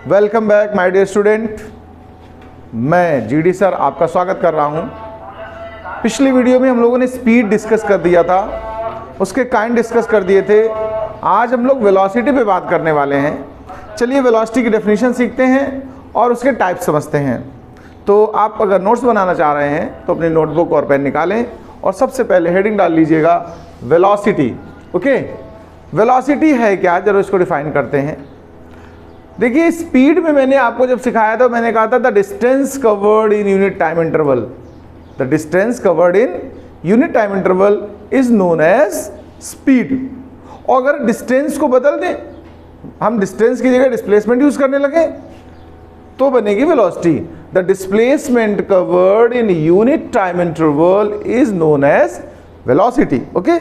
Welcome back my dear student. मैं GD sir आपका स्वागत कर रहा हूं। पिछली वीडियो में हम लोगों ने स्पीड डिस्कस कर दिया था, उसके काइंड डिस्कस कर दिए थे। आज हम लोग वेलोसिटी पे बात करने वाले हैं। चलिए वेलोसिटी की डेफिनेशन सीखते हैं और उसके टाइप समझते हैं। तो आप अगर नोट्स बनाना चाह रहे हैं तो अपनी नोटबुक और पेन निकालें और सबसे पहले हेडिंग डाल लीजिएगा वेलोसिटी। ओके, वेलोसिटी है क्या, जरा इसको डिफाइन करते हैं। देखिए स्पीड में मैंने आपको जब सिखाया था मैंने कहा था the distance covered in unit time interval, the distance covered in unit time interval is known as speed. और अगर डिस्टेंस को बदल दें, हम डिस्टेंस की जगह डिस्प्लेसमेंट यूज करने लगे तो बनेगी velocity. The displacement covered in unit time interval is known as velocity. Okay,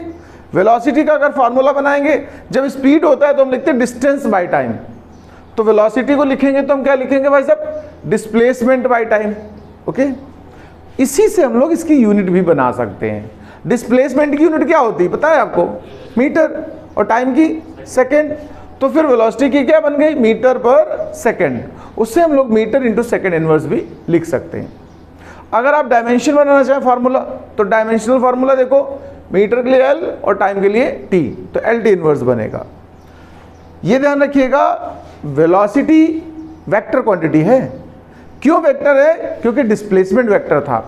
velocity का अगर फॉर्मूला बनाएंगे, जब स्पीड होता है तो हम लिखते हैं डिस्टेंस बाय टाइम, तो वेलोसिटी को लिखेंगे तो हम क्या लिखेंगे भाई साहब, डिस्प्लेसमेंट बाय टाइम। ओके, इसी से हम लोग इसकी यूनिट भी बना सकते हैं। डिस्प्लेसमेंट की यूनिट क्या होती है पता है आपको, मीटर, और टाइम की सेकंड। तो फिर वेलोसिटी की क्या बन गई, मीटर पर सेकंड। उससे हम लोग मीटर इंटू सेकंड इनवर्स भी लिख सकते हैं। अगर आप डायमेंशन बनाना चाहें फार्मूला, तो डायमेंशनल फार्मूला देखो, मीटर के लिए एल और टाइम के लिए टी, तो एल टी इनवर्स बनेगा। ये ध्यान रखिएगा, वेलोसिटी वेक्टर क्वांटिटी है। क्यों वेक्टर है, क्योंकि डिस्प्लेसमेंट वेक्टर था,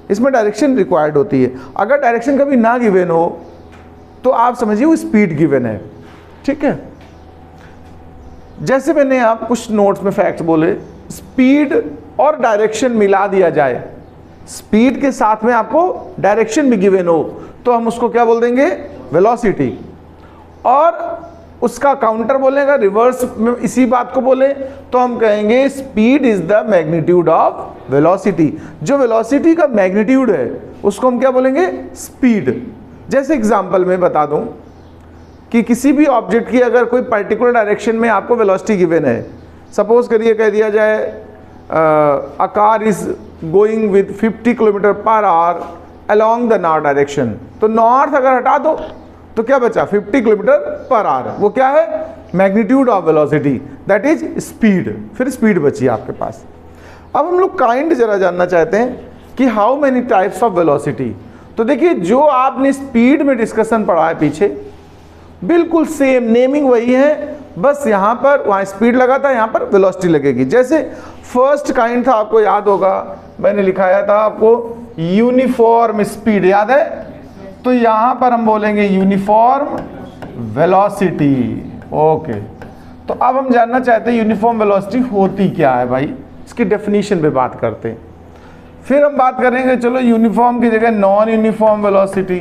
इसमें डायरेक्शन रिक्वायर्ड होती है। अगर डायरेक्शन कभी ना गिवन हो तो आप समझिए वो स्पीड गिवन है। ठीक है, जैसे मैंने आप कुछ नोट्स में फैक्ट्स बोले, स्पीड और डायरेक्शन मिला दिया जाए, स्पीड के साथ में आपको डायरेक्शन भी गिवन हो तो हम उसको क्या बोल देंगे, वेलोसिटी। और उसका काउंटर बोलेगा, रिवर्स में इसी बात को बोले तो हम कहेंगे speed is the magnitude of velocity. जो वेलोसिटी का मैग्नीट्यूड है उसको हम क्या बोलेंगे, स्पीड। जैसे एग्जांपल में बता दूं कि किसी भी ऑब्जेक्ट की अगर कोई पर्टिकुलर डायरेक्शन में आपको वेलोसिटी गिवन है, सपोज करिए कह दिया जाए a car is going with 50 kilometre per hour along the north direction, तो नॉर्थ अगर हटा दो तो क्या बचा, 50 किलोमीटर पर आवर। वो क्या है, magnitude of velocity, that is speed. फिर स्पीड बची आपके पास। अब हम लोग काइंड जरा जानना चाहते हैं कि how many types of velocity. तो देखिए जो आपने स्पीड में डिस्कशन पढ़ा है पीछे, बिल्कुल सेम नेमिंग वही है, बस यहाँ पर वहाँ स्पीड लगा था, यहाँ पर वेलोसिटी लगेगी। जैसे फर्स्ट काइंड था, आपको याद होगा मैंने लिखाया था आपको यूनिफॉर्म स्पीड, याद है। तो यहां पर हम बोलेंगे यूनिफॉर्म वेलोसिटी। ओके, तो अब हम जानना चाहते हैं यूनिफॉर्म वेलोसिटी होती क्या है भाई, इसकी डेफिनेशन पे बात करते हैं। फिर हम बात करेंगे, चलो यूनिफॉर्म की जगह नॉन यूनिफॉर्म वेलोसिटी।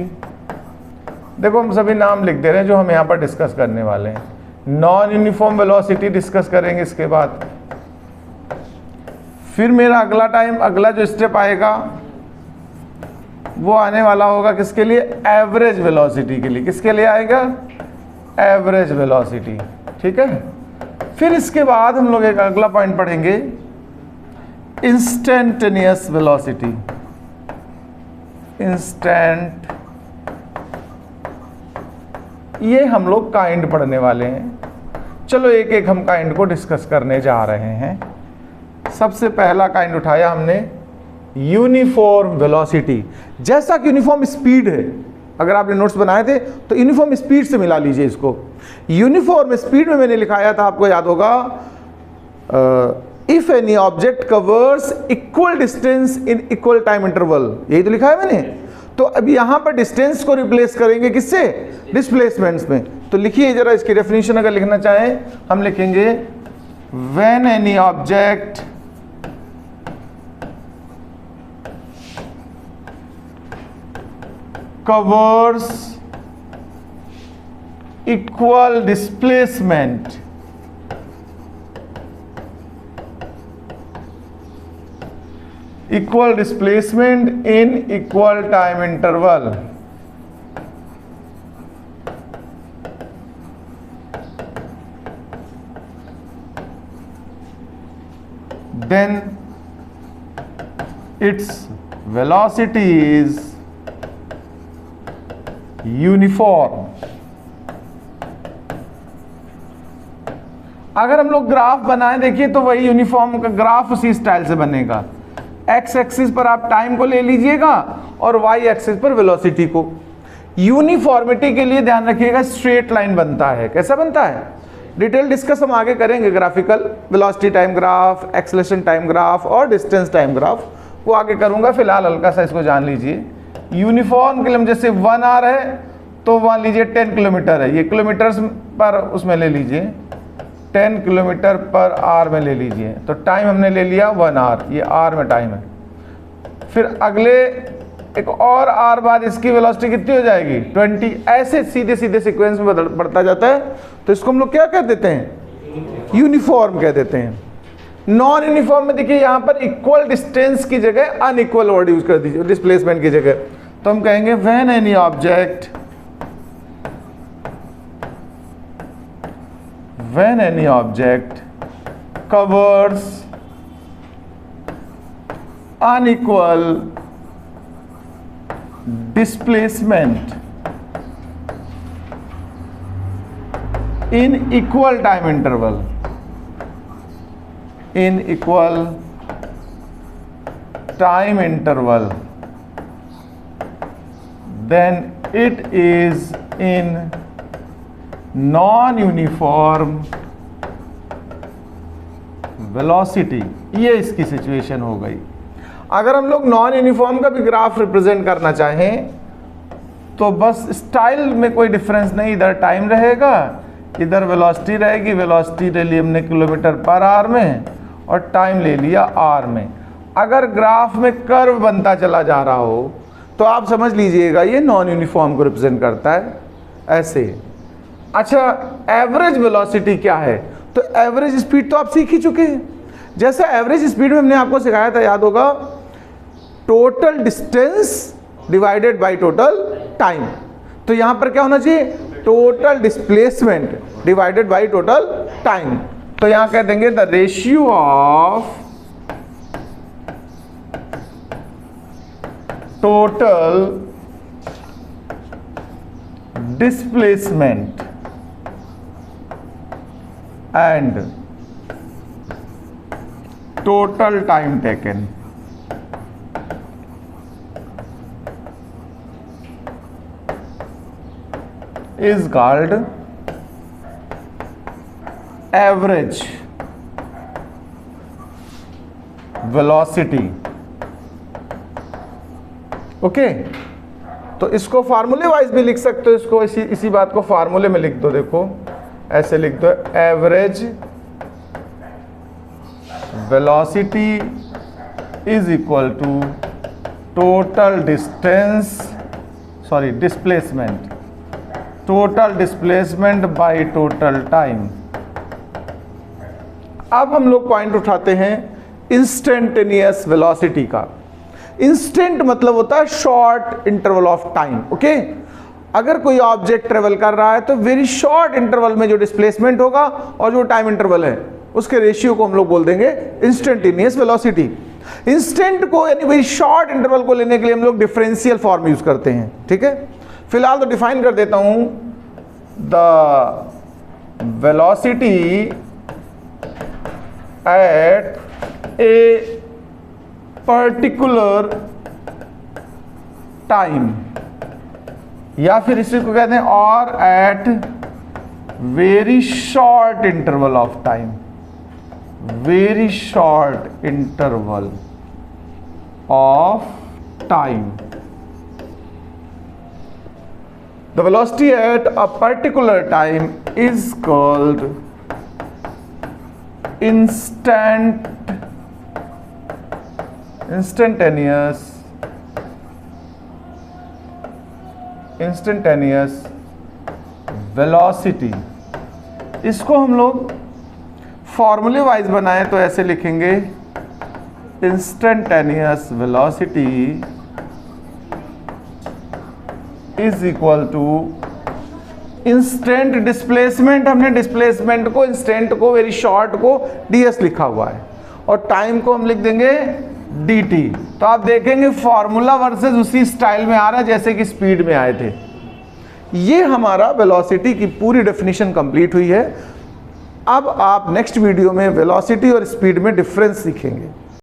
देखो हम सभी नाम लिख दे रहे हैं जो हम यहां पर डिस्कस करने वाले हैं। नॉन यूनिफॉर्म वेलोसिटी डिस्कस करेंगे इसके बाद। फिर मेरा अगला जो स्टेप आएगा वो आने वाला होगा किसके लिए, एवरेज वेलोसिटी के लिए। किसके लिए आएगा, एवरेज वेलोसिटी। ठीक है, फिर इसके बाद हम लोग एक अगला पॉइंट पढ़ेंगे, इंस्टेंटेनियस वेलोसिटी। इंस्टेंट, ये हम लोग काइंड पढ़ने वाले हैं। चलो एक एक हम काइंड को डिस्कस करने जा रहे हैं। सबसे पहला काइंड उठाया हमने यूनिफॉर्म वेलोसिटी। जैसा कि यूनिफॉर्म स्पीड है, अगर आपने नोट्स बनाए थे तो यूनिफॉर्म स्पीड से मिला लीजिए इसको। यूनिफॉर्म स्पीड में मैंने लिखाया था, आपको याद होगा, if any object covers equal distance in equal time interval, यही तो लिखा है मैंने। तो अब यहां पर डिस्टेंस को रिप्लेस करेंगे किससे, डिस्प्लेसमेंट्स में। तो लिखिए जरा इसकी डेफिनेशन अगर लिखना चाहें हम लिखेंगे, when any object covers equal displacement in equal time interval, then its velocity is uniform. अगर हम लोग ग्राफ बनाएं, देखिए तो वही यूनिफॉर्म का ग्राफ उसी स्टाइल से बनेगा। एक्स एक्सिस पर आप टाइम को ले लीजिएगा और वाई एक्सिस पर वेलोसिटी को। यूनिफॉर्मिटी के लिए ध्यान रखिएगा स्ट्रेट लाइन बनता है। कैसा बनता है? डिटेल डिस्कस हम आगे करेंगे, graphical velocity time graph, acceleration time graph और डिस्टेंस टाइम ग्राफ, वो आगे करूंगा। फिलहाल हल्का सा इसको जान लीजिए। यूनिफॉर्म के लिए जैसे 1 आवर है तो मान लीजिए 10 किलोमीटर है, ये किलोमीटर्स पर उसमें ले लीजिए, 10 किलोमीटर पर आवर में ले लीजिए। तो टाइम हमने ले लिया 1 आवर, ये आवर में टाइम है। फिर अगले एक और आवर बाद इसकी वेलोसिटी कितनी हो जाएगी? 20। ऐसे सीधे सीधे सीक्वेंस में बढ़ता जाता है। तो इसको हम लोग क्या कह देते हैं? यूनिफॉर्म कह देते हैं। नॉन यूनिफॉर्म में देखिए यहाँ पर इक्वल डिस्टेंस की जगह अनइक्वल वर्ड यूज कर दीजिए, डिस्प्लेसमेंट की जगह। तो हम कहेंगे when any object covers unequal displacement in equal time interval, then it is in non-uniform velocity. ये इसकी सिचुएशन हो गई। अगर हम लोग नॉन यूनिफॉर्म का भी ग्राफ रिप्रेजेंट करना चाहें तो बस स्टाइल में कोई डिफरेंस नहीं, इधर टाइम रहेगा, इधर वेलोसिटी रहेगी। वेलोसिटी ले ली हमने किलोमीटर पर आवर में और टाइम ले लिया आवर में। अगर ग्राफ में कर्व बनता चला जा रहा हो तो आप समझ लीजिएगा ये नॉन यूनिफॉर्म को रिप्रेजेंट करता है, ऐसे। अच्छा, एवरेज वेलोसिटी क्या है? तो एवरेज स्पीड तो आप सीख ही चुके हैं। जैसे एवरेज स्पीड में हमने आपको सिखाया था, याद होगा, total distance divided by total time. तो यहां पर क्या होना चाहिए? Total displacement divided by total time. तो यहां कह देंगे the ratio of total displacement and total time taken is called average velocity। Okay, तो इसको फार्मूले वाइज भी लिख सकते हो। इसको इसी बात को फार्मूले में लिख दो। देखो ऐसे लिख दो, average velocity is equal to total displacement by total time. अब हम लोग पॉइंट उठाते हैं इंस्टेंटेनियस वेलोसिटी का। इंस्टेंट मतलब होता है short interval of time. Okay, अगर कोई ऑब्जेक्ट ट्रेवल कर रहा है तो वेरी शॉर्ट इंटरवल में जो डिस्प्लेसमेंट होगा और जो टाइम इंटरवल है उसके रेशियो को हम लोग बोल देंगे इंस्टेंटेनियस वेलोसिटी। इंस्टेंट को यानी वेरी शॉर्ट इंटरवल को लेने के लिए हम लोग डिफरेंशियल फॉर्म यूज करते हैं। ठीक है, फिलहाल तो डिफाइन कर देता हूं, the velocity at a particular time, या फिर इसी को कहते हैं और at very short interval of time, very short interval of time. The velocity at a particular time is called instantaneous velocity. इसको हम लोग फॉर्मूले वाइज बनाएं तो ऐसे लिखेंगे, instantaneous velocity is equal to instant displacement. हमने डिस्प्लेसमेंट को, इंस्टेंट को, वेरी शॉर्ट को ds लिखा हुआ है और टाइम को हम लिख देंगे dt। तो आप देखेंगे फॉर्मूला वर्सेस उसी स्टाइल में आ रहा है जैसे कि स्पीड में आए थे। ये हमारा वेलोसिटी की पूरी डेफिनेशन कंप्लीट हुई है। अब आप नेक्स्ट वीडियो में वेलोसिटी और स्पीड में डिफरेंस सीखेंगे।